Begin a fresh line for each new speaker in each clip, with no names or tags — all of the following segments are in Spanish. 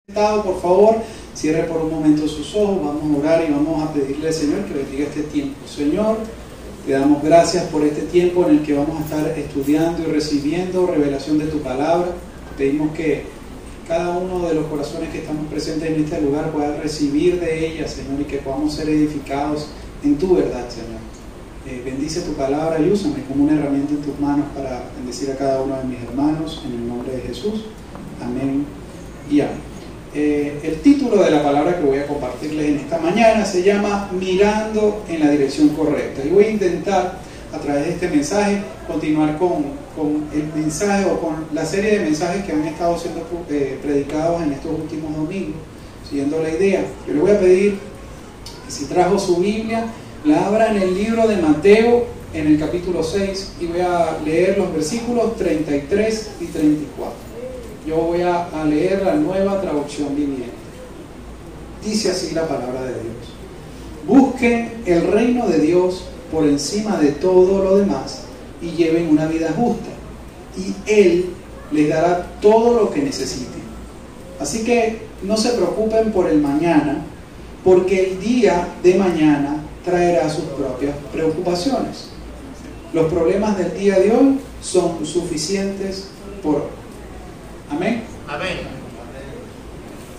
Por favor, cierre por un momento sus ojos, vamos a orar y vamos a pedirle al Señor que bendiga este tiempo. Señor, te damos gracias por este tiempo en el que vamos a estar estudiando y recibiendo revelación de tu palabra. Pedimos que cada uno de los corazones que estamos presentes en este lugar pueda recibir de ella, Señor, y que podamos ser edificados en tu verdad, Señor. Bendice tu palabra y úsame como una herramienta en tus manos para bendecir a cada uno de mis hermanos, en el nombre de Jesús. Amén y amén. El título de la palabra que voy a compartirles en esta mañana se llama Mirando en la dirección correcta, y voy a intentar a través de este mensaje continuar con el mensaje o con la serie de mensajes que han estado siendo predicados en estos últimos domingos, siguiendo la idea. Yo le voy a pedir que si trajo su Biblia la abra en el libro de Mateo en el capítulo 6 y voy a leer los versículos 33 y 34. Yo voy a leer la Nueva Traducción Viviente. Dice así la palabra de Dios: busquen el reino de Dios por encima de todo lo demás y lleven una vida justa, y Él les dará todo lo que necesiten. Así que no se preocupen por el mañana, porque el día de mañana traerá sus propias preocupaciones. Los problemas del día de hoy son suficientes por hoy. Amén.
Amén.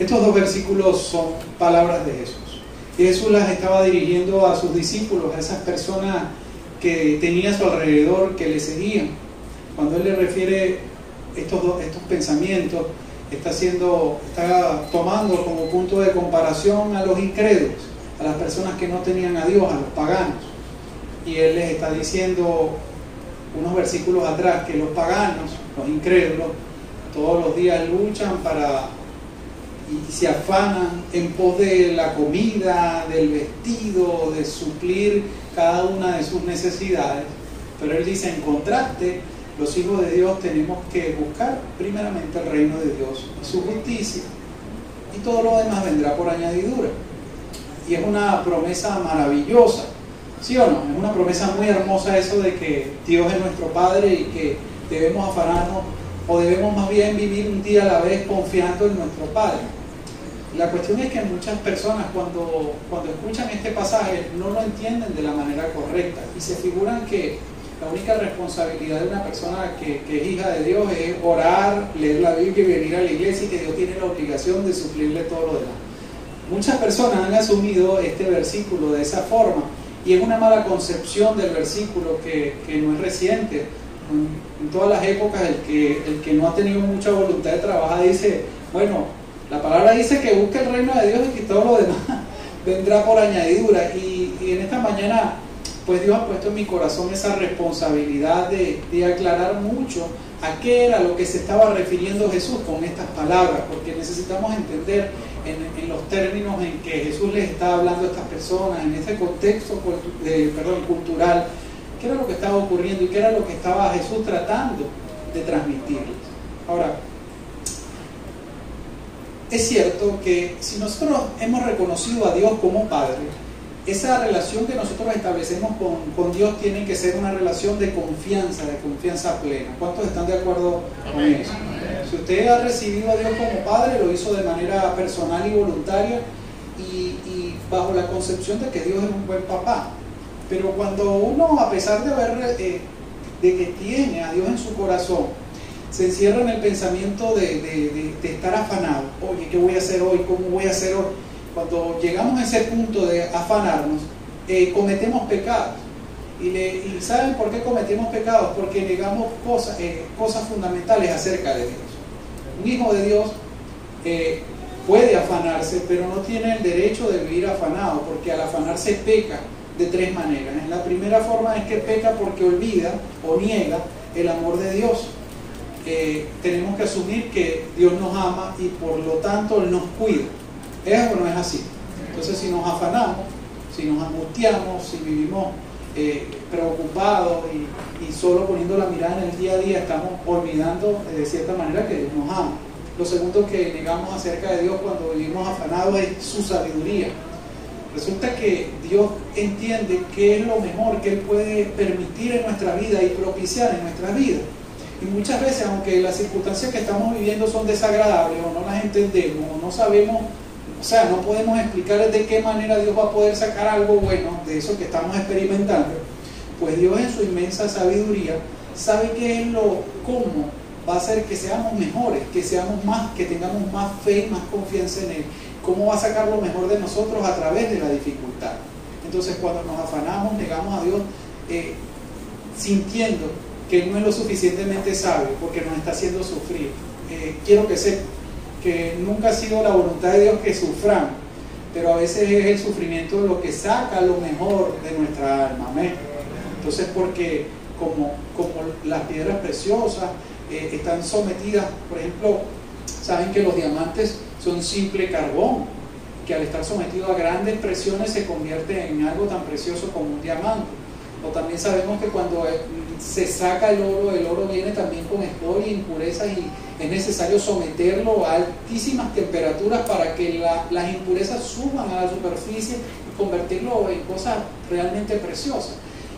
Estos dos versículos son palabras de Jesús. Y Jesús las estaba dirigiendo a sus discípulos, a esas personas que tenía a su alrededor, que le seguían. Cuando Él le refiere estos pensamientos, está tomando como punto de comparación a los incrédulos, a las personas que no tenían a Dios, a los paganos. Y Él les está diciendo unos versículos atrás que los paganos, los incrédulos, todos los días luchan y se afanan en pos de la comida, del vestido, de suplir cada una de sus necesidades. Pero Él dice, en contraste, los hijos de Dios tenemos que buscar primeramente el reino de Dios y su justicia, y todo lo demás vendrá por añadidura. Y es una promesa maravillosa, ¿sí o no? Es una promesa muy hermosa eso de que Dios es nuestro Padre y que debemos afanarnos, o debemos más bien vivir un día a la vez confiando en nuestro Padre. La cuestión es que muchas personas cuando escuchan este pasaje no lo entienden de la manera correcta y se figuran que la única responsabilidad de una persona que es hija de Dios es orar, leer la Biblia y venir a la iglesia, y que Dios tiene la obligación de suplirle todo lo demás. Muchas personas han asumido este versículo de esa forma, y es una mala concepción del versículo que no es reciente. En todas las épocas el que no ha tenido mucha voluntad de trabajar dice, bueno, la palabra dice que busque el reino de Dios y que todo lo demás vendrá por añadidura. Y en esta mañana pues Dios ha puesto en mi corazón esa responsabilidad de aclarar mucho a qué era lo que se estaba refiriendo Jesús con estas palabras, porque necesitamos entender en los términos en que Jesús les está hablando a estas personas, en este contexto cultural, qué era lo que estaba ocurriendo y qué era lo que estaba Jesús tratando de transmitirles. Ahora, es cierto que si nosotros hemos reconocido a Dios como Padre, esa relación que nosotros establecemos con Dios tiene que ser una relación de confianza plena. ¿Cuántos están de acuerdo con eso? Si usted ha recibido a Dios como Padre, lo hizo de manera personal y voluntaria y bajo la concepción de que Dios es un buen papá. Pero cuando uno, a pesar de que tiene a Dios en su corazón, se encierra en el pensamiento de estar afanado, oye, ¿qué voy a hacer hoy? ¿Cómo voy a hacer hoy? Cuando llegamos a ese punto de afanarnos, cometemos pecados. ¿Y saben por qué cometemos pecados? Porque negamos cosas fundamentales acerca de Dios. Un hijo de Dios puede afanarse, pero no tiene el derecho de vivir afanado, porque al afanarse peca de tres maneras. En la primera forma es que peca porque olvida o niega el amor de Dios. Tenemos que asumir que Dios nos ama y por lo tanto Él nos cuida. ¿Es o no es así? Entonces, si nos afanamos, si nos angustiamos, si vivimos preocupados y solo poniendo la mirada en el día a día, estamos olvidando de cierta manera que Dios nos ama. Lo segundo que negamos acerca de Dios cuando vivimos afanados es su sabiduría. Resulta que Dios entiende qué es lo mejor que Él puede permitir en nuestra vida y propiciar en nuestra vida. Y muchas veces, aunque las circunstancias que estamos viviendo son desagradables o no las entendemos o no sabemos, o sea, no podemos explicar de qué manera Dios va a poder sacar algo bueno de eso que estamos experimentando, pues Dios en su inmensa sabiduría sabe qué es cómo va a hacer que seamos mejores, que seamos más, que tengamos más fe y más confianza en Él, cómo va a sacar lo mejor de nosotros a través de la dificultad. Entonces, cuando nos afanamos, negamos a Dios, sintiendo que Él no es lo suficientemente sabio porque nos está haciendo sufrir. Quiero que sepan que nunca ha sido la voluntad de Dios que suframos, pero a veces es el sufrimiento lo que saca lo mejor de nuestra alma. Amén. Entonces, porque como las piedras preciosas están sometidas, por ejemplo, saben que los diamantes son simple carbón, que al estar sometido a grandes presiones se convierte en algo tan precioso como un diamante. O también sabemos que cuando se saca el oro viene también con escoria y impurezas, y es necesario someterlo a altísimas temperaturas para que las impurezas suban a la superficie y convertirlo en cosas realmente preciosas.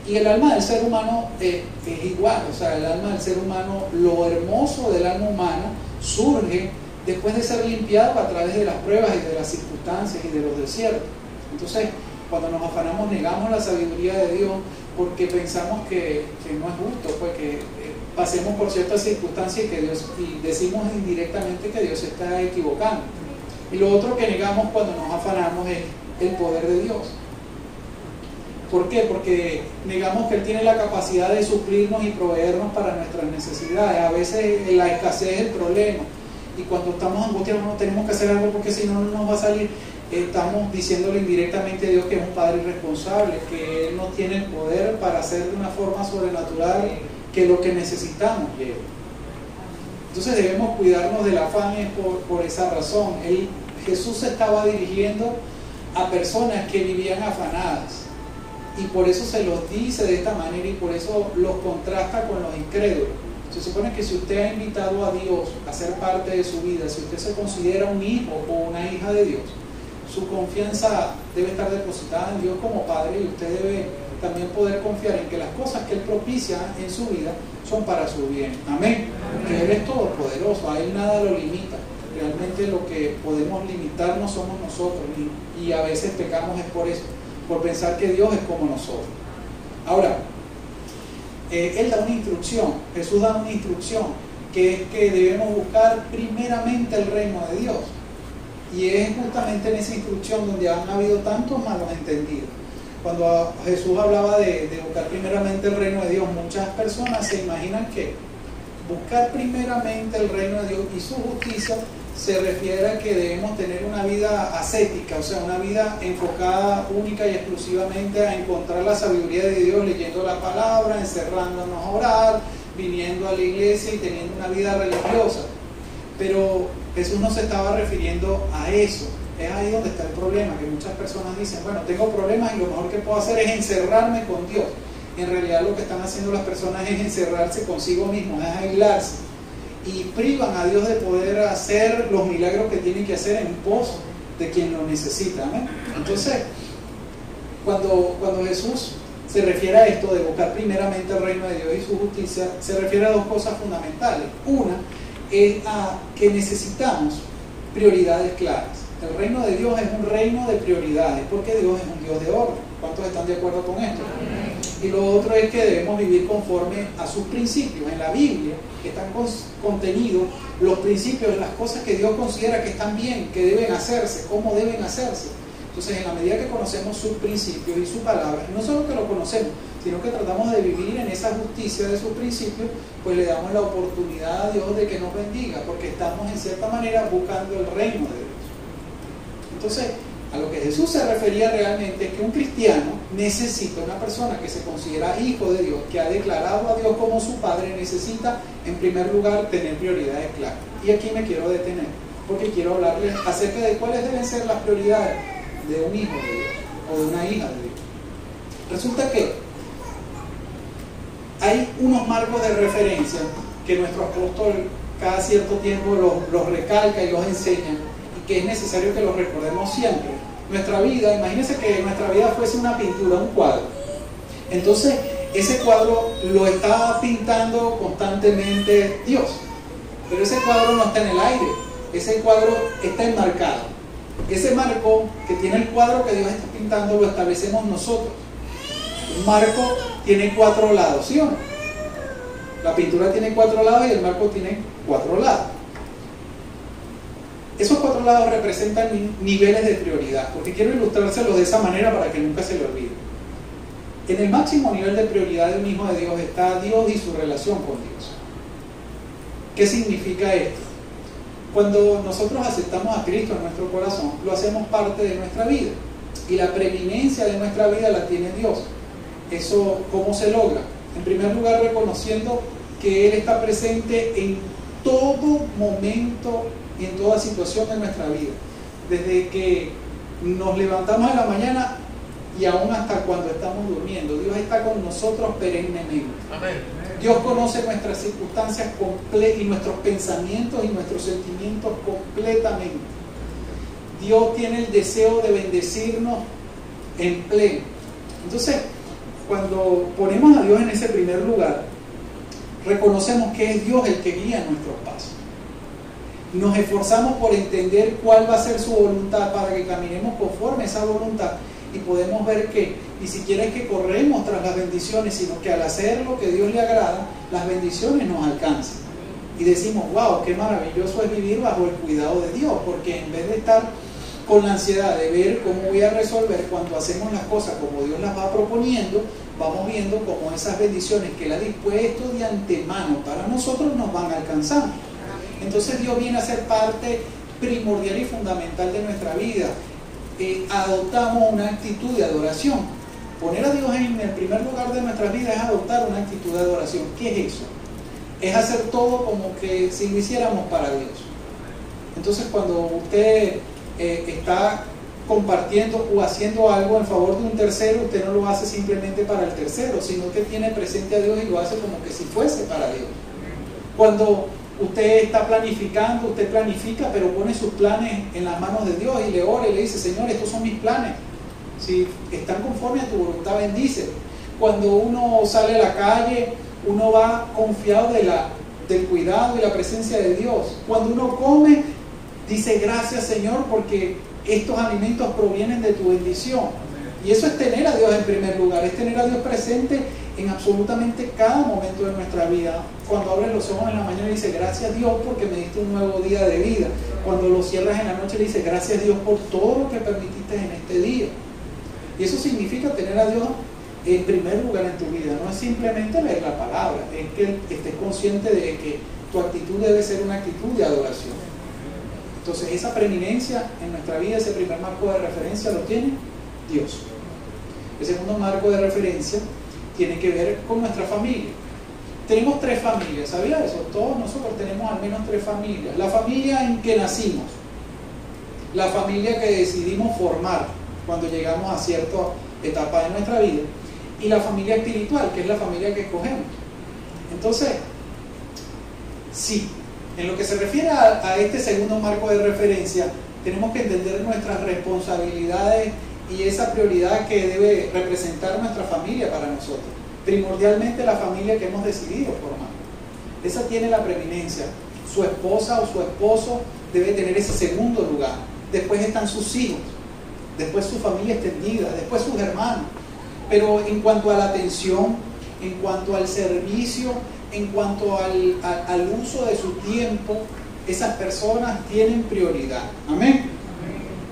Y el alma del ser humano es igual, o sea, el alma del ser humano, lo hermoso del alma humana surge después de ser limpiado a través de las pruebas y de las circunstancias y de los desiertos. Entonces, cuando nos afanamos, negamos la sabiduría de Dios porque pensamos que no es justo, pues que pasemos por ciertas circunstancias y decimos indirectamente que Dios se está equivocando. Y lo otro que negamos cuando nos afanamos es el poder de Dios. ¿Por qué? Porque negamos que Él tiene la capacidad de suplirnos y proveernos para nuestras necesidades. A veces la escasez es el problema, y cuando estamos angustiados no tenemos que hacer algo porque si no, no nos va a salir. Estamos diciéndole indirectamente a Dios que es un Padre irresponsable, que Él no tiene el poder para hacer de una forma sobrenatural que lo que necesitamos llegue. Entonces debemos cuidarnos del afán por esa razón. Jesús se estaba dirigiendo a personas que vivían afanadas, y por eso se los dice de esta manera y por eso los contrasta con los incrédulos. Se supone que si usted ha invitado a Dios a ser parte de su vida, si usted se considera un hijo o una hija de Dios, su confianza debe estar depositada en Dios como Padre, y usted debe también poder confiar en que las cosas que Él propicia en su vida son para su bien. Amén. Porque Él es todopoderoso, a Él nada lo limita. Realmente lo que podemos limitarnos somos nosotros, y a veces pecamos es por eso, por pensar que Dios es como nosotros. Ahora, Él da una instrucción, Jesús da una instrucción, que es que debemos buscar primeramente el reino de Dios. Y es justamente en esa instrucción donde han habido tantos malos entendidos. Cuando Jesús hablaba de buscar primeramente el reino de Dios, muchas personas se imaginan que buscar primeramente el reino de Dios y su justicia se refiere a que debemos tener una vida ascética, o sea, una vida enfocada única y exclusivamente a encontrar la sabiduría de Dios, leyendo la palabra, encerrándonos a orar, viniendo a la iglesia y teniendo una vida religiosa. Pero Jesús no se estaba refiriendo a eso. Es ahí donde está el problema, que muchas personas dicen, bueno, tengo problemas y lo mejor que puedo hacer es encerrarme con Dios. En realidad lo que están haciendo las personas es encerrarse consigo mismos, es aislarse, y privan a Dios de poder hacer los milagros que tienen que hacer en pos de quien lo necesita. ¿eh? Entonces, cuando Jesús se refiere a esto de buscar primeramente el reino de Dios y su justicia, se refiere a dos cosas fundamentales. Una es a que necesitamos prioridades claras. El reino de Dios es un reino de prioridades, porque Dios es un Dios de orden. ¿Cuántos están de acuerdo con esto? Y lo otro es que debemos vivir conforme a sus principios. En la Biblia están contenidos los principios, las cosas que Dios considera que están bien, que deben hacerse, cómo deben hacerse. Entonces, en la medida que conocemos sus principios y su palabra, no solo que lo conocemos, sino que tratamos de vivir en esa justicia de sus principios, pues le damos la oportunidad a Dios de que nos bendiga, porque estamos en cierta manera buscando el reino de Dios. Entonces, a lo que Jesús se refería realmente es que un cristiano necesita, una persona que se considera hijo de Dios, que ha declarado a Dios como su Padre, necesita en primer lugar tener prioridades claras. Y aquí me quiero detener, porque quiero hablarles acerca de cuáles deben ser las prioridades de un hijo de Dios o de una hija de Dios. Resulta que hay unos marcos de referencia que nuestro apóstol cada cierto tiempo los recalca y los enseña, y que es necesario que los recordemos siempre. Nuestra vida, imagínense que nuestra vida fuese una pintura, un cuadro. Entonces, ese cuadro lo está pintando constantemente Dios, pero ese cuadro no está en el aire, ese cuadro está enmarcado. Ese marco que tiene el cuadro que Dios está pintando lo establecemos nosotros. Un marco tiene 4 lados, ¿sí o no? La pintura tiene 4 lados y el marco tiene 4 lados. Esos 4 lados representan niveles de prioridad, porque quiero ilustrárselos de esa manera para que nunca se le olvide. En el máximo nivel de prioridad de un hijo de Dios está Dios y su relación con Dios. ¿Qué significa esto? Cuando nosotros aceptamos a Cristo en nuestro corazón, lo hacemos parte de nuestra vida, y la preeminencia de nuestra vida la tiene Dios. ¿Eso cómo se logra? En primer lugar, reconociendo que Él está presente en todo momento y en toda situación de nuestra vida, desde que nos levantamos en la mañana y aún hasta cuando estamos durmiendo. Dios está con nosotros perennemente. Amén. Dios conoce nuestras circunstancias y nuestros pensamientos y nuestros sentimientos completamente. Dios tiene el deseo de bendecirnos en pleno. Entonces, cuando ponemos a Dios en ese primer lugar, reconocemos que es Dios el que guía nuestros pasos. Nos esforzamos por entender cuál va a ser su voluntad para que caminemos conforme a esa voluntad, y podemos ver que ni siquiera es que corremos tras las bendiciones, sino que al hacer lo que Dios le agrada, las bendiciones nos alcanzan. Y decimos, wow, qué maravilloso es vivir bajo el cuidado de Dios, porque en vez de estar con la ansiedad de ver cómo voy a resolver, cuando hacemos las cosas como Dios las va proponiendo, vamos viendo cómo esas bendiciones que Él ha dispuesto de antemano para nosotros nos van alcanzando. Entonces Dios viene a ser parte primordial y fundamental de nuestra vida. Adoptamos una actitud de adoración. Poner a Dios en el primer lugar de nuestras vidas es adoptar una actitud de adoración. ¿Qué es eso? Es hacer todo como que si lo hiciéramos para Dios. Entonces, cuando usted está compartiendo o haciendo algo en favor de un tercero, usted no lo hace simplemente para el tercero, sino que tiene presente a Dios y lo hace como que si fuese para Dios. Cuando usted está planificando, usted planifica, pero pone sus planes en las manos de Dios y le ora y le dice, Señor, estos son mis planes. Si están conforme a tu voluntad, bendice. Cuando uno sale a la calle, uno va confiado del cuidado y la presencia de Dios. Cuando uno come, dice, gracias, Señor, porque estos alimentos provienen de tu bendición. Y eso es tener a Dios en primer lugar, es tener a Dios presente en absolutamente cada momento de nuestra vida. Cuando abres los ojos en la mañana, dice, gracias Dios porque me diste un nuevo día de vida. Cuando lo cierras en la noche, le dice, gracias Dios por todo lo que permitiste en este día. Y eso significa tener a Dios en primer lugar en tu vida. No es simplemente leer la palabra, es que estés consciente de que tu actitud debe ser una actitud de adoración. Entonces, esa preeminencia en nuestra vida, ese primer marco de referencia lo tiene Dios. El segundo marco de referencia tiene que ver con nuestra familia. Tenemos 3 familias, ¿sabía eso? Todos nosotros tenemos al menos 3 familias. La familia en que nacimos, la familia que decidimos formar cuando llegamos a cierta etapa de nuestra vida, y la familia espiritual, que es la familia que escogemos. Entonces, sí, en lo que se refiere a este segundo marco de referencia, tenemos que entender nuestras responsabilidades y esa prioridad que debe representar nuestra familia para nosotros. Primordialmente la familia que hemos decidido formar. Esa tiene la preeminencia. Su esposa o su esposo debe tener ese segundo lugar. Después están sus hijos, después su familia extendida, después sus hermanos. Pero en cuanto a la atención, en cuanto al servicio, en cuanto al uso de su tiempo, esas personas tienen prioridad. Amén.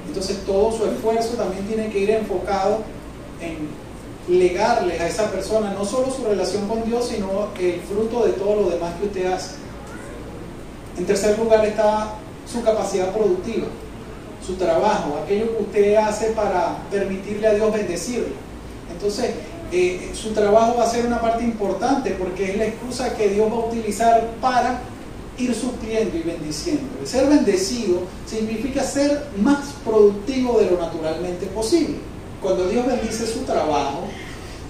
Entonces todo su esfuerzo también tiene que ir enfocado en legarle a esa persona no solo su relación con Dios, sino el fruto de todo lo demás que usted hace. En tercer lugar está su capacidad productiva, su trabajo, aquello que usted hace para permitirle a Dios bendecirlo. Entonces, su trabajo va a ser una parte importante porque es la excusa que Dios va a utilizar para ir supliendo y bendiciendo. Ser bendecido significa ser más productivo de lo naturalmente posible. Cuando Dios bendice su trabajo,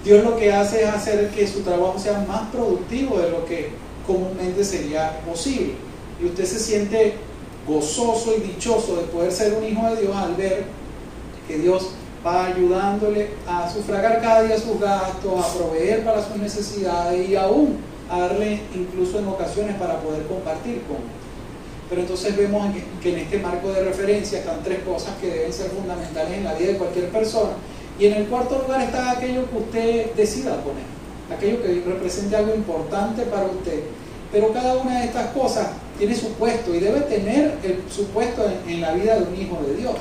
Dios lo que hace es hacer que su trabajo sea más productivo de lo que comúnmente sería posible. Y usted se siente gozoso y dichoso de poder ser un hijo de Dios al ver que Dios va ayudándole a sufragar cada día sus gastos, a proveer para sus necesidades y aún a darle incluso en ocasiones para poder compartir con él. Pero entonces vemos que en este marco de referencia están tres cosas que deben ser fundamentales en la vida de cualquier persona. Y en el cuarto lugar está aquello que usted decida poner, aquello que represente algo importante para usted. Pero cada una de estas cosas tiene su puesto y debe tener su puesto en la vida de un hijo de Dios.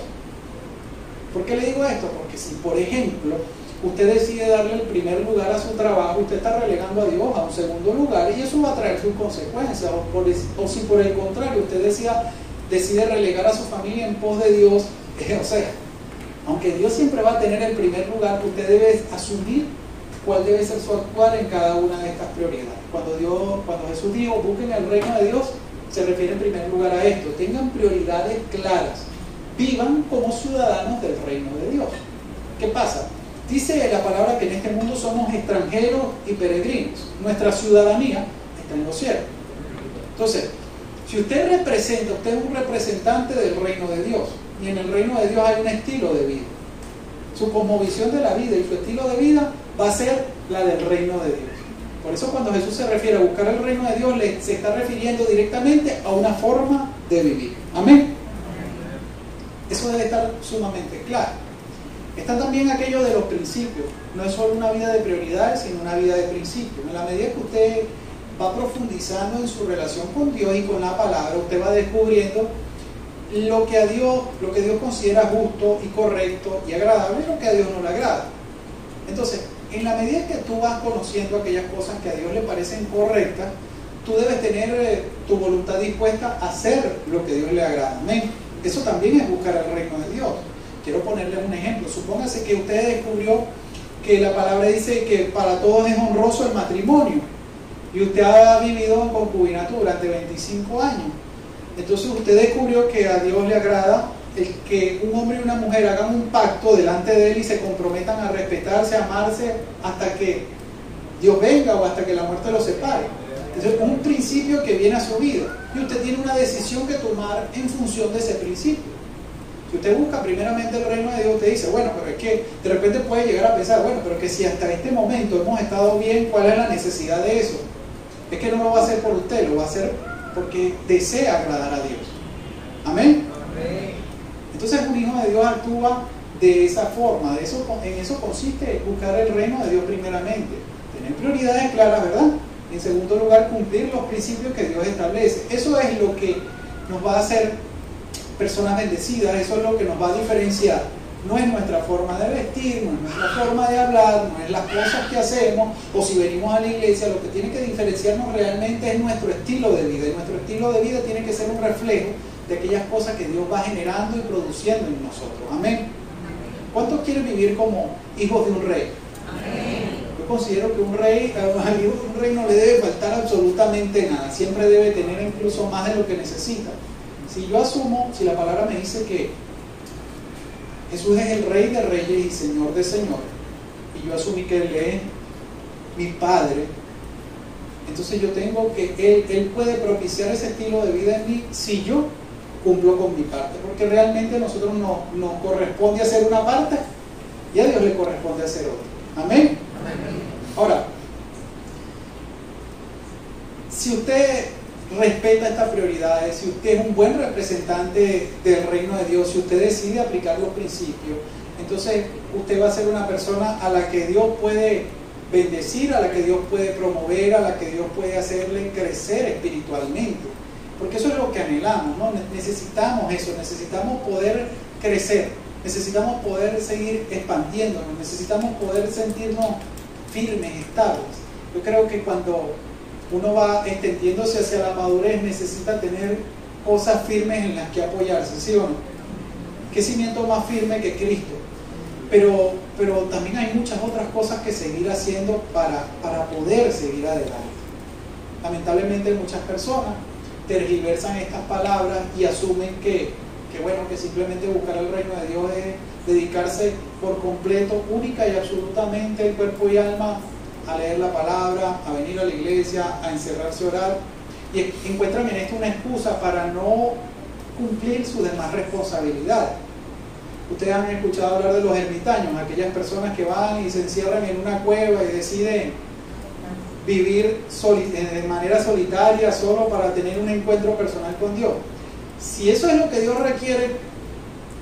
¿Por qué le digo esto? Porque si, por ejemplo, usted decide darle el primer lugar a su trabajo, usted está relegando a Dios a un segundo lugar y eso va a traer sus consecuencias. O si por el contrario usted decide relegar a su familia en pos de Dios, o sea, aunque Dios siempre va a tener el primer lugar, usted debe asumir cuál debe ser su actuar en cada una de estas prioridades. Cuando Jesús dijo, busquen el reino de Dios, se refiere en primer lugar a esto. Tengan prioridades claras. Vivan como ciudadanos del reino de Dios. ¿Qué pasa? Dice la palabra que en este mundo somos extranjeros y peregrinos. Nuestra ciudadanía está en los cielos. Entonces, si usted es un representante del reino de Dios, y en el reino de Dios hay un estilo de vida, su cosmovisión de la vida y su estilo de vida va a ser la del reino de Dios. Por eso cuando Jesús se refiere a buscar el reino de Dios, se está refiriendo directamente a una forma de vivir. Amén. Eso debe estar sumamente claro. Está también aquello de los principios. No es solo una vida de prioridades, sino una vida de principios. En la medida que usted va profundizando en su relación con Dios y con la palabra, usted va descubriendo lo que Dios considera justo y correcto y agradable y lo que a Dios no le agrada. Entonces, en la medida que tú vas conociendo aquellas cosas que a Dios le parecen correctas, tú debes tener tu voluntad dispuesta a hacer lo que a Dios le agrada. Amén. Eso también es buscar el reino de Dios. Quiero ponerles un ejemplo. Supóngase que usted descubrió que la palabra dice que para todos es honroso el matrimonio y usted ha vivido en concubinato durante 25 años. Entonces usted descubrió que a Dios le agrada el que un hombre y una mujer hagan un pacto delante de Él y se comprometan a respetarse, a amarse hasta que Dios venga o hasta que la muerte los separe. Entonces es un principio que viene a su vida y usted tiene una decisión que tomar en función de ese principio. Si usted busca primeramente el reino de Dios, usted dice, bueno, pero es que de repente puede llegar a pensar, bueno, pero que si hasta este momento hemos estado bien, ¿cuál es la necesidad de eso? Es que no lo va a hacer por usted, lo va a hacer porque desea agradar a Dios. Amén. Amén. Entonces un hijo de Dios actúa de esa forma. En eso consiste buscar el reino de Dios primeramente. Tener prioridades claras, ¿verdad? En segundo lugar, cumplir los principios que Dios establece. Eso es lo que nos va a hacer personas bendecidas, eso es lo que nos va a diferenciar. No es nuestra forma de vestir, no es nuestra forma de hablar, no es las cosas que hacemos, o si venimos a la iglesia, lo que tiene que diferenciarnos realmente es nuestro estilo de vida, y nuestro estilo de vida tiene que ser un reflejo de aquellas cosas que Dios va generando y produciendo en nosotros. Amén. ¿Cuántos quieren vivir como hijos de un rey? Amén. Yo considero que al hijo de un rey no le debe faltar absolutamente nada, siempre debe tener incluso más de lo que necesita. Si yo asumo, si la palabra me dice que Jesús es el Rey de Reyes y Señor de Señores, y yo asumí que Él es mi Padre, entonces yo tengo que Él puede propiciar ese estilo de vida en mí si yo cumplo con mi parte, porque realmente a nosotros nos corresponde hacer una parte y a Dios le corresponde hacer otra. Amén. Amén. Ahora, si usted respeta estas prioridades, si usted es un buen representante del reino de Dios, si usted decide aplicar los principios, entonces usted va a ser una persona a la que Dios puede bendecir, a la que Dios puede promover, a la que Dios puede hacerle crecer espiritualmente, porque eso es lo que anhelamos, ¿no? Necesitamos eso, necesitamos poder crecer, necesitamos poder seguir expandiéndonos, necesitamos poder sentirnos firmes, estables. Yo creo que cuando uno va extendiéndose hacia la madurez, necesita tener cosas firmes en las que apoyarse, ¿sí o no? ¿Qué cimiento más firme que Cristo? Pero también hay muchas otras cosas que seguir haciendo para poder seguir adelante. Lamentablemente muchas personas tergiversan estas palabras y asumen que simplemente buscar el reino de Dios es dedicarse por completo, única y absolutamente el cuerpo y alma a leer la palabra, a venir a la iglesia, a encerrarse a orar, y encuentran en esto una excusa para no cumplir sus demás responsabilidades. Ustedes han escuchado hablar de los ermitaños, aquellas personas que van y se encierran en una cueva y deciden vivir de manera solitaria, solo para tener un encuentro personal con Dios. Si eso es lo que Dios requiere,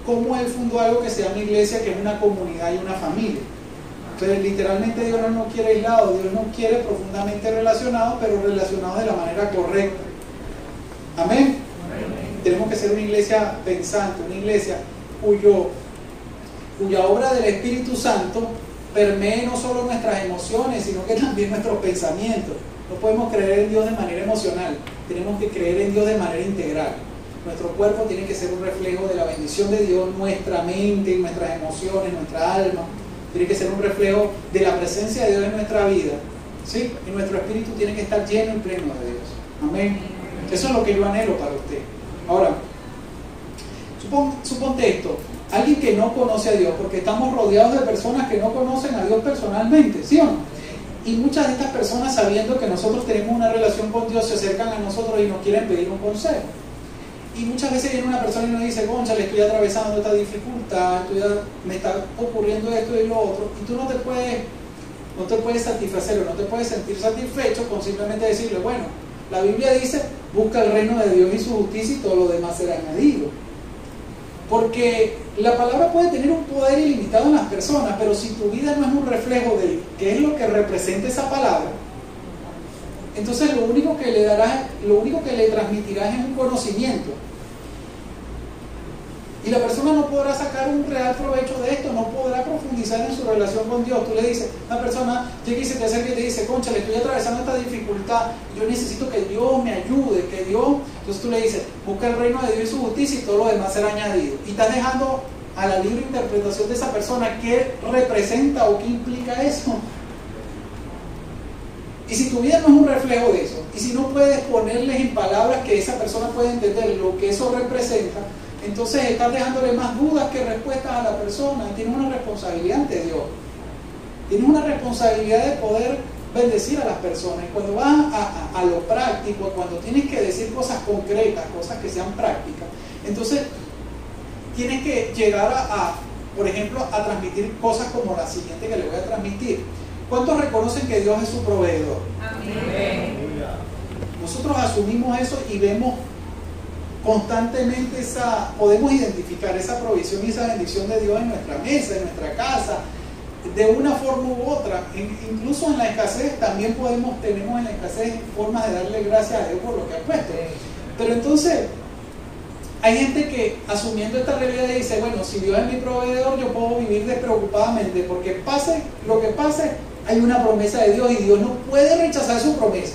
¿cómo Él fundó algo que se llama iglesia, que es una comunidad y una familia? Entonces, literalmente Dios no nos quiere aislados, Dios nos quiere profundamente relacionados, pero relacionados de la manera correcta. Amén. Tenemos que ser una iglesia pensante, una iglesia cuya obra del Espíritu Santo permee no solo nuestras emociones, sino que también nuestros pensamientos. No podemos creer en Dios de manera emocional, tenemos que creer en Dios de manera integral. Nuestro cuerpo tiene que ser un reflejo de la bendición de Dios, nuestra mente, nuestras emociones, nuestra alma, tiene que ser un reflejo de la presencia de Dios en nuestra vida, ¿sí? Y nuestro espíritu tiene que estar lleno y pleno de Dios. Amén. Eso es lo que yo anhelo para usted. Ahora, suponte esto, alguien que no conoce a Dios, porque estamos rodeados de personas que no conocen a Dios personalmente, ¿sí o no? Y muchas de estas personas, sabiendo que nosotros tenemos una relación con Dios, se acercan a nosotros y nos quieren pedir un consejo. Y muchas veces viene una persona y nos dice: Cónchale, estoy atravesando esta dificultad, me está ocurriendo esto y lo otro, y tú no te puedes satisfacer o no te puedes sentir satisfecho con simplemente decirle: bueno, la Biblia dice, busca el reino de Dios y su justicia y todo lo demás será añadido. Porque la palabra puede tener un poder ilimitado en las personas, pero si tu vida no es un reflejo de qué es lo que representa esa palabra, entonces lo único que le transmitirás es un conocimiento. Y la persona no podrá sacar un real provecho de esto, no podrá profundizar en su relación con Dios. Tú le dices, una persona llega y se te acerca y te dice: Concha, le estoy atravesando esta dificultad, yo necesito que Dios me ayude, que Dios... Entonces tú le dices: busca el reino de Dios y su justicia y todo lo demás será añadido. Y estás dejando a la libre interpretación de esa persona qué representa o qué implica eso. Y si tu vida no es un reflejo de eso, y si no puedes ponerles en palabras que esa persona pueda entender lo que eso representa, entonces estás dejándole más dudas que respuestas a la persona. Y tienes una responsabilidad ante Dios. Tienes una responsabilidad de poder bendecir a las personas. Y cuando vas a lo práctico, cuando tienes que decir cosas concretas, cosas que sean prácticas, entonces tienes que llegar por ejemplo, a transmitir cosas como la siguiente que le voy a transmitir. ¿Cuántos reconocen que Dios es su proveedor? Amén. Nosotros asumimos eso y vemos constantemente podemos identificar esa provisión y esa bendición de Dios en nuestra mesa, en nuestra casa, de una forma u otra. Incluso en la escasez también tenemos en la escasez formas de darle gracias a Dios por lo que ha puesto. Pero entonces hay gente que, asumiendo esta realidad, dice: bueno, si Dios es mi proveedor, yo puedo vivir despreocupadamente, porque pase lo que pase, hay una promesa de Dios y Dios no puede rechazar su promesa.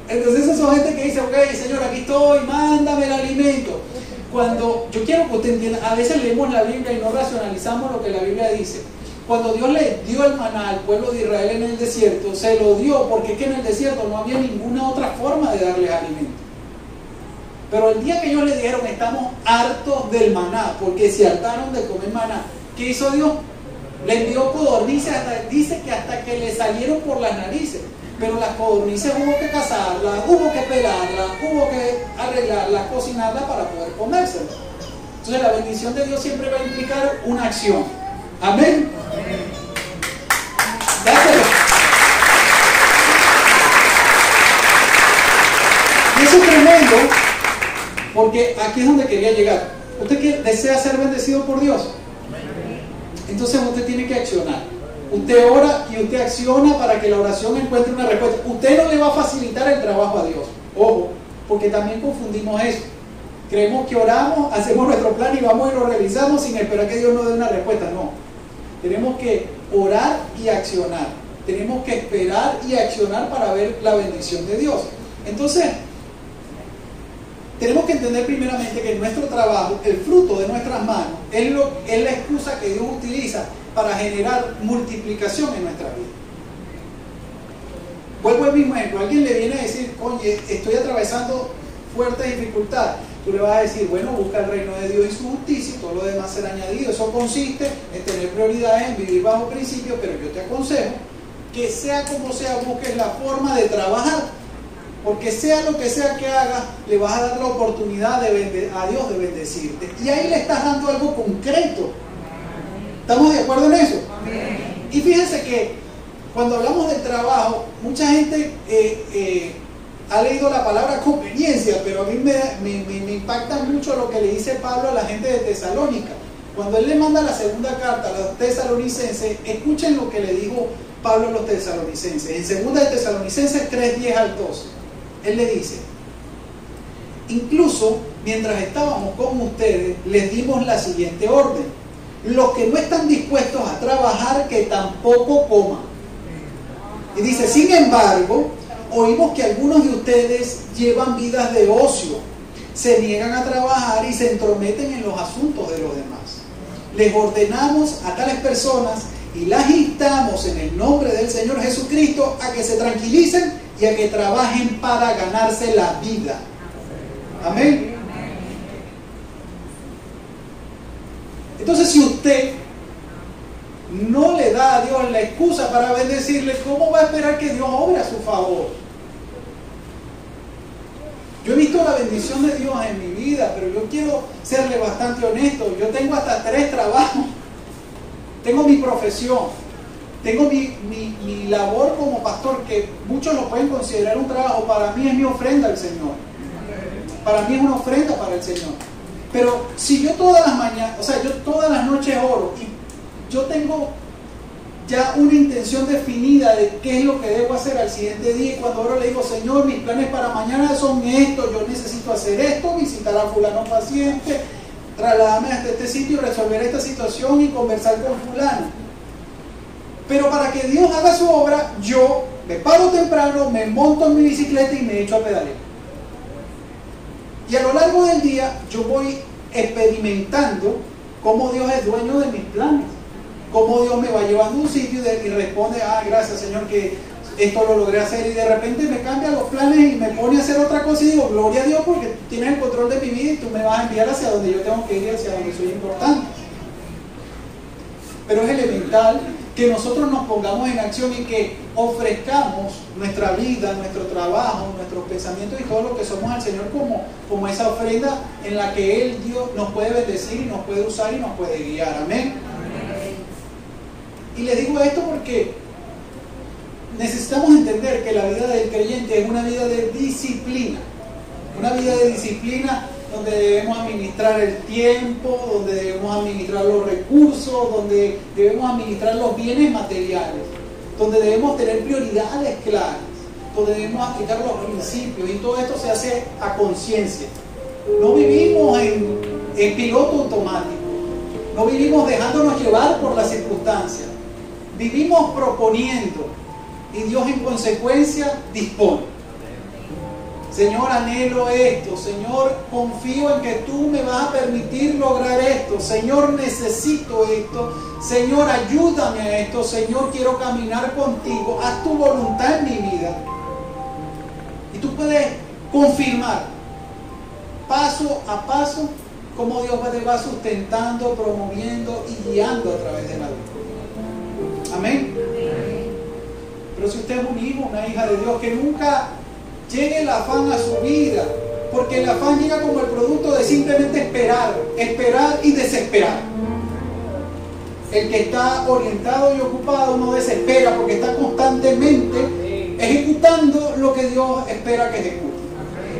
Entonces esas son gente que dice: ok, Señor, aquí estoy, mándame el alimento. Cuando yo quiero que usted entienda, a veces leemos la Biblia y no racionalizamos lo que la Biblia dice. Cuando Dios le dio el maná al pueblo de Israel en el desierto, se lo dio porque es que en el desierto no había ninguna otra forma de darles alimento. Pero el día que ellos le dijeron: estamos hartos del maná, porque se hartaron de comer maná, ¿qué hizo Dios? Le envió codornices, dice que hasta que le salieron por las narices. Pero las codornices hubo que cazarlas, hubo que pelarlas, hubo que arreglarlas, cocinarlas para poder comérselas. Entonces la bendición de Dios siempre va a implicar una acción. Amén. Dáselo. Y eso es tremendo, porque aquí es donde quería llegar. ¿Usted desea ser bendecido por Dios? Entonces usted tiene que accionar. Usted ora y usted acciona para que la oración encuentre una respuesta. Usted no le va a facilitar el trabajo a Dios. Ojo, porque también confundimos eso. Creemos que oramos, hacemos nuestro plan y vamos y lo realizamos sin esperar que Dios nos dé una respuesta. No. Tenemos que orar y accionar. Tenemos que esperar y accionar para ver la bendición de Dios. Entonces, tenemos que entender primeramente que nuestro trabajo, el fruto de nuestras manos, es la excusa que Dios utiliza para generar multiplicación en nuestra vida. Vuelvo al mismo ejemplo. Alguien le viene a decir: oye, estoy atravesando fuerte dificultad. Tú le vas a decir: bueno, busca el reino de Dios y su justicia y todo lo demás será añadido. Eso consiste en tener prioridades, en vivir bajo principios, pero yo te aconsejo que sea como sea, busques la forma de trabajar Porque sea lo que sea que hagas, le vas a dar la oportunidad a Dios de bendecirte. Y ahí le estás dando algo concreto. ¿Estamos de acuerdo en eso? Y fíjense que cuando hablamos del trabajo, mucha gente ha leído la palabra conveniencia, pero a mí me impacta mucho lo que le dice Pablo a la gente de Tesalónica. Cuando él le manda la segunda carta a los tesalonicenses, escuchen lo que le dijo Pablo a los tesalonicenses. En segunda de Tesalonicenses 3:10 al 12, él le dice: incluso mientras estábamos con ustedes, les dimos la siguiente orden: los que no están dispuestos a trabajar, que tampoco coman. Y dice: sin embargo, oímos que algunos de ustedes llevan vidas de ocio, se niegan a trabajar y se entrometen en los asuntos de los demás. Les ordenamos a tales personas y las instamos en el nombre del Señor Jesucristo a que se tranquilicen y a que trabajen para ganarse la vida. Amén. Entonces, si usted no le da a Dios la excusa para bendecirle, ¿cómo va a esperar que Dios obre a su favor? Yo he visto la bendición de Dios en mi vida, pero yo quiero serle bastante honesto. Yo tengo hasta 3 trabajos. Tengo mi profesión, tengo mi labor como pastor, que muchos lo pueden considerar un trabajo. Para mí es mi ofrenda al Señor. Para mí es una ofrenda para el Señor. Pero si yo todas las mañanas, yo todas las noches oro, y yo tengo ya una intención definida de qué es lo que debo hacer al siguiente día, y cuando oro le digo: Señor, mis planes para mañana son estos, yo necesito hacer esto, visitar a fulano paciente, trasladarme hasta este sitio y resolver esta situación y conversar con fulano. Pero para que Dios haga su obra, yo me paro temprano, me monto en mi bicicleta y me echo a pedalear. Y a lo largo del día yo voy experimentando cómo Dios es dueño de mis planes, cómo Dios me va llevando a un sitio y responde: gracias, Señor, que esto lo logré hacer. Y de repente me cambia los planes y me pone a hacer otra cosa y digo: gloria a Dios, porque tú tienes el control de mi vida y tú me vas a enviar hacia donde yo tengo que ir, hacia donde soy importante. Pero es elemental que nosotros nos pongamos en acción y que ofrezcamos nuestra vida, nuestro trabajo, nuestros pensamientos y todo lo que somos al Señor como esa ofrenda en la que Él, Dios, nos puede bendecir y nos puede usar y nos puede guiar. Amén. Y les digo esto porque necesitamos entender que la vida del creyente es una vida de disciplina. Una vida de disciplina donde debemos administrar el tiempo, donde debemos administrar los recursos, donde debemos administrar los bienes materiales, donde debemos tener prioridades claras, donde debemos aplicar los principios, y todo esto se hace a conciencia. No vivimos en piloto automático, no vivimos dejándonos llevar por las circunstancias, vivimos proponiendo y Dios en consecuencia dispone. Señor, anhelo esto. Señor, confío en que tú me vas a permitir lograr esto. Señor, necesito esto. Señor, ayúdame a esto. Señor, quiero caminar contigo. Haz tu voluntad en mi vida. Y tú puedes confirmar paso a paso cómo Dios te va sustentando, promoviendo y guiando a través de la vida. Amén. Pero si usted es un hijo, una hija de Dios, que nunca llegue el afán a su vida, porque el afán llega como el producto de simplemente esperar y desesperar. El que está orientado y ocupado no desespera, porque está constantemente ejecutando lo que Dios espera que ejecute.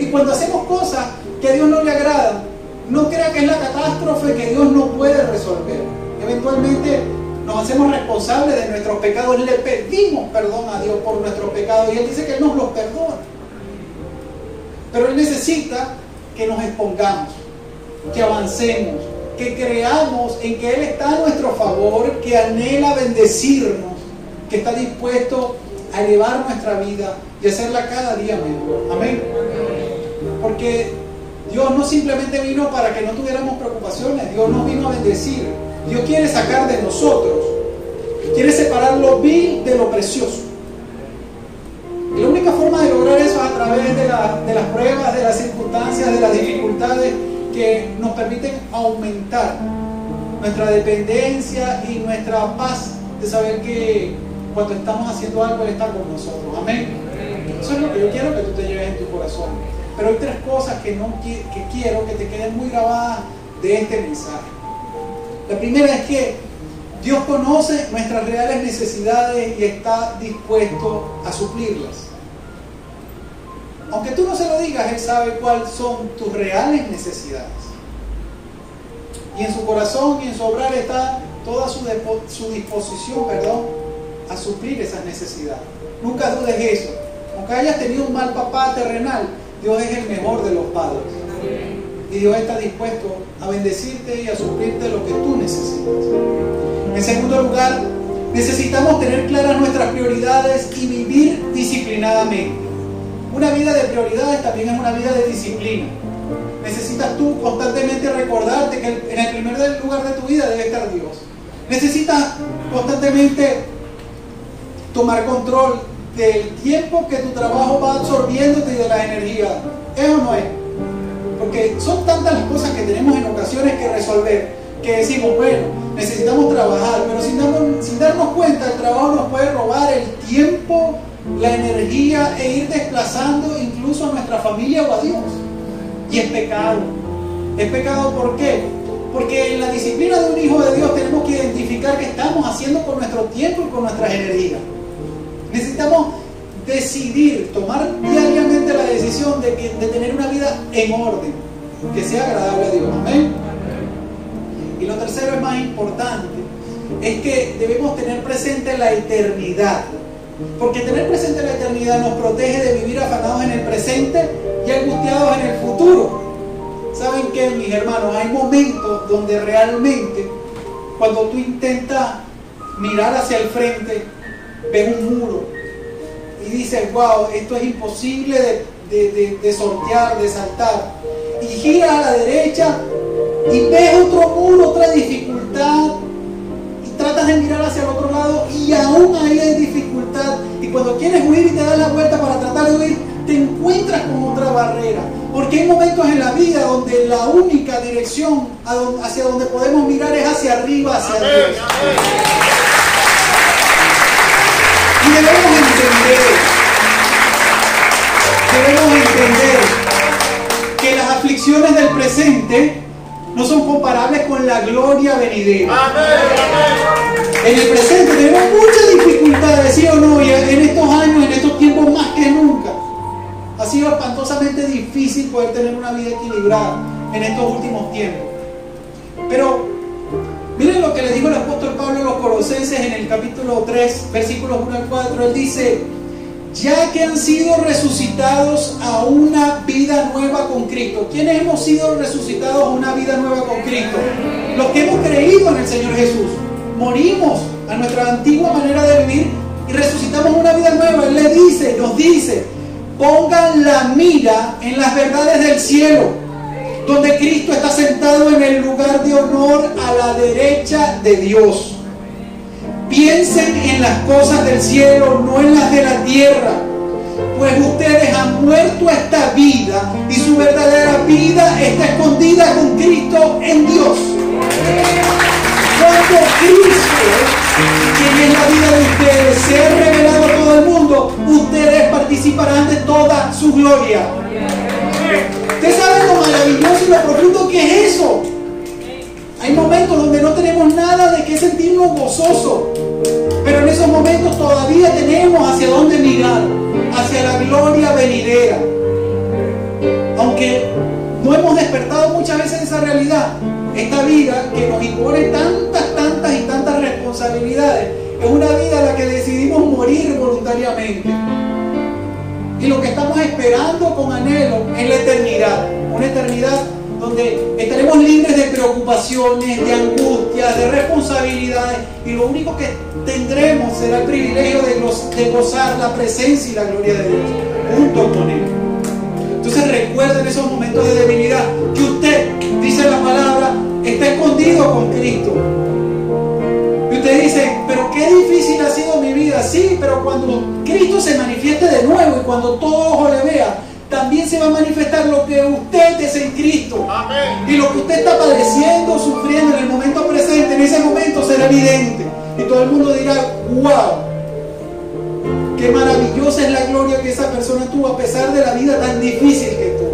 Y cuando hacemos cosas que a Dios no le agradan, no crea que es la catástrofe que Dios no puede resolver. Eventualmente nos hacemos responsables de nuestros pecados, le pedimos perdón a Dios por nuestros pecados y Él dice que Él nos los perdona. Pero Él necesita que nos expongamos, que avancemos, que creamos en que Él está a nuestro favor, que anhela bendecirnos, que está dispuesto a elevar nuestra vida y hacerla cada día mejor. Amén. Porque Dios no simplemente vino para que no tuviéramos preocupaciones, Dios nos vino a bendecir. Dios quiere sacar de nosotros, quiere separar lo vil de lo precioso. Y la única forma de lograr eso es a través de las pruebas, de las circunstancias, de las dificultades que nos permiten aumentar nuestra dependencia y nuestra paz de saber que cuando estamos haciendo algo Él está con nosotros. Amén. Eso es lo que yo quiero que tú te lleves en tu corazón. Pero hay tres cosas que quiero que te queden muy grabadas de este mensaje. La primera es que Dios conoce nuestras reales necesidades y está dispuesto a suplirlas. Aunque tú no se lo digas, Él sabe cuáles son tus reales necesidades. Y en su corazón y en su obrar está toda su disposición, a suplir esas necesidades. Nunca dudes eso. Aunque hayas tenido un mal papá terrenal, Dios es el mejor de los padres. Y Dios está dispuesto a bendecirte y a suplirte lo que tú necesitas. En segundo lugar, necesitamos tener claras nuestras prioridades y vivir disciplinadamente. Una vida de prioridades también es una vida de disciplina. Necesitas tú constantemente recordarte que en el primer lugar de tu vida debe estar Dios. Necesitas constantemente tomar control del tiempo que tu trabajo va absorbiéndote y de la energía. ¿Es o no es? Porque son tantas las cosas que tenemos en ocasiones que resolver, que decimos, bueno, necesitamos trabajar, pero sin darnos cuenta, el trabajo nos puede robar el tiempo, la energía e ir desplazando incluso a nuestra familia o a Dios. Y es pecado. ¿Es pecado por qué? Porque en la disciplina de un hijo de Dios tenemos que identificar qué estamos haciendo con nuestro tiempo y con nuestras energías. Necesitamos decidir, tomar diariamente la decisión de tener una vida en orden, que sea agradable a Dios. Amén. Y lo tercero es más importante, es que debemos tener presente la eternidad. Porque tener presente la eternidad nos protege de vivir afanados en el presente y angustiados en el futuro. ¿Saben qué, mis hermanos? Hay momentos donde realmente, cuando tú intentas mirar hacia el frente, ves un muro y dices, wow, esto es imposible de sortear, de saltar. Y giras a la derecha y ves otro muro, otra dificultad, y tratas de mirar hacia el otro lado y aún ahí hay dificultad. Y cuando quieres huir y te das la vuelta para tratar de huir, te encuentras con otra barrera. Porque hay momentos en la vida donde la única dirección hacia donde podemos mirar es hacia arriba, hacia Dios. Y debemos entender que las aflicciones del presente no son comparables con la gloria venidera. En el presente tenemos muchas dificultades, ¿sí o no? Y en estos años, en estos tiempos más que nunca, ha sido espantosamente difícil poder tener una vida equilibrada en estos últimos tiempos. Pero miren lo que le dijo el apóstol Pablo a los Colosenses en el capítulo 3, versículos 1 al 4. Él dice, ya que han sido resucitados a una vida nueva con Cristo. ¿Quiénes hemos sido resucitados a una vida nueva con Cristo? Los que hemos creído en el Señor Jesús. Morimos a nuestra antigua manera de vivir y resucitamos una vida nueva. Él nos dice, pongan la mira en las verdades del cielo, donde Cristo está sentado en el lugar de honor a la derecha de Dios. Piensen en las cosas del cielo, no en las de la tierra, pues ustedes han muerto a esta vida y su verdadera vida está escondida con Cristo en Dios. Cuando Cristo, quien es la vida de ustedes, sea revelado a todo el mundo, ustedes participarán de toda su gloria. Ustedes saben lo maravilloso y lo profundo que es eso. Hay momentos donde no tenemos nada de qué sentirnos gozosos, pero en esos momentos todavía tenemos hacia dónde mirar, hacia la gloria venidera. Aunque no hemos despertado muchas veces esa realidad, esta vida que nos impone tantas responsabilidades, es una vida a la que decidimos morir voluntariamente. Y lo que estamos esperando con anhelo es la eternidad, una eternidad donde estaremos libres de preocupaciones, de angustias, de responsabilidades, y lo único que tendremos será el privilegio de gozar la presencia y la gloria de Dios junto con Él. Entonces recuerden esos momentos de debilidad que usted, dice la palabra, está escondido con Cristo. Y usted dice, pero qué difícil ha sido mi vida. Sí, pero cuando Cristo se manifieste de nuevo y cuando todo ojo le vea, también se va a manifestar lo que usted es en Cristo. Amén. Y lo que usted está padeciendo, sufriendo en el momento presente, en ese momento será evidente. Y todo el mundo dirá, wow, Qué maravillosa es la gloria que esa persona tuvo a pesar de la vida tan difícil que tuvo.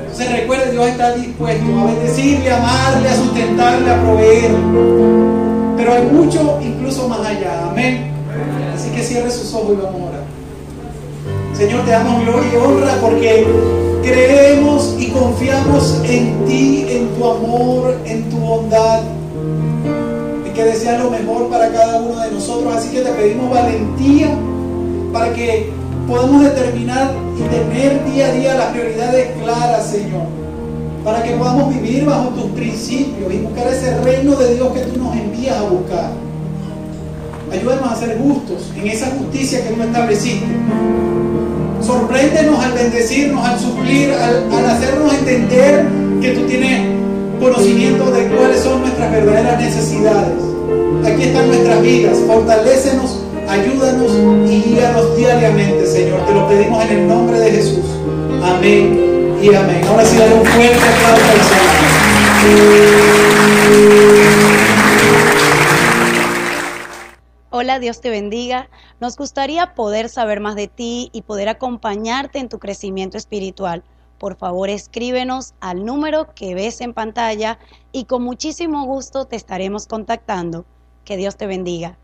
Entonces recuerde, Dios está dispuesto a bendecirle, a amarle, a sustentarle, a proveer. Pero hay mucho incluso más allá. Amén. Así que cierre sus ojos y vamos a orar. Señor, te damos gloria y honra porque creemos y confiamos en ti, en tu amor, en tu bondad, en que deseas lo mejor para cada uno de nosotros. Así que te pedimos valentía para que podamos determinar y tener día a día las prioridades claras, Señor, para que podamos vivir bajo tus principios y buscar ese reino de Dios que tú nos envías a buscar. Ayúdanos a ser justos en esa justicia que tú estableciste. Sorpréndenos al bendecirnos, al suplir, al hacernos entender que tú tienes conocimiento de cuáles son nuestras verdaderas necesidades. Aquí están nuestras vidas. Fortalécenos, ayúdanos y guíanos diariamente, Señor. Te lo pedimos en el nombre de Jesús. Amén y amén. Ahora sí, dale un fuerte aplauso al Señor.
Hola, Dios te bendiga. Nos gustaría poder saber más de ti y poder acompañarte en tu crecimiento espiritual. Por favor, escríbenos al número que ves en pantalla y con muchísimo gusto te estaremos contactando. Que Dios te bendiga.